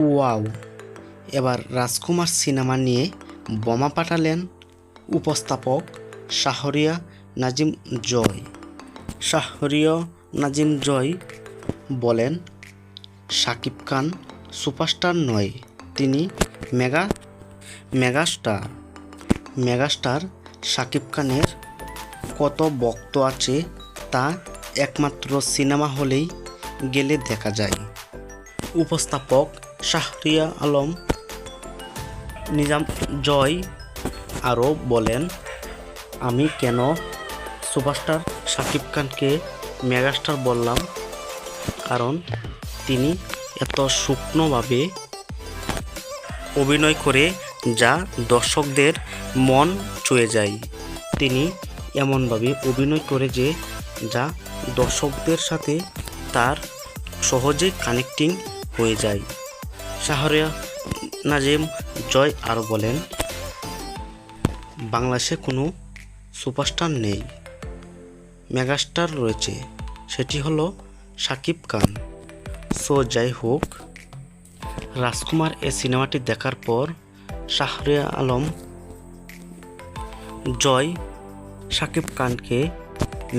Wow! এবার রাজকুমার cinema নিয়ে বোমা পাঠালেন উপস্থাপক শাহরিয়া নাজিম জয়। শাহরিয়া নাজিম জয় বলেন, শাকিব খান সুপারস্টার নয়, তিনি মেগাস্টার। শাকিব খানের কত ভক্ত আছে তা একমাত্র সিনেমা হলেই গেলে দেখা যায়। উপস্থাপক শাহরিয়া আলম নিজাম জয় আরও বলেন, আমি কেন সুপারস্টার শাকিব খানকে মেগাস্টার বললাম, কারণ তিনি এত সূক্ষ্মভাবে অভিনয় করে যা দর্শকদের মন ছুঁয়ে যায়। তিনি এমনভাবে অভিনয় করে যে যা দর্শকদের সাথে তার সহজেই কানেক্টিং হয়ে যায়। শাহরিয়া নাজিম জয় আরও বলেন, বাংলাদেশে কোনো সুপারস্টার নেই, মেগাস্টার রয়েছে, সেটি হলো শাকিব খান। সো যাই হোক, রাজকুমার এই সিনেমাটি দেখার পর শাহরিয়া আলম জয় শাকিব খানকে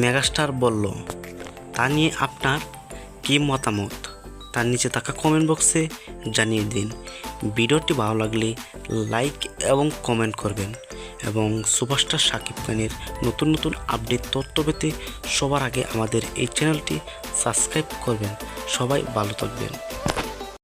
মেগাস্টার বলল, তা নিয়ে আপনার কী মতামত তার নিচে থাকা কমেন্ট বক্সে জানিয়ে দিন। ভিডিওটি ভালো লাগলে লাইক এবং কমেন্ট করবেন এবং সুপারস্টার শাকিব খানের নতুন নতুন আপডেট তথ্য পেতে সবার আগে আমাদের এই চ্যানেলটি সাবস্ক্রাইব করবেন। সবাই ভালো থাকবেন।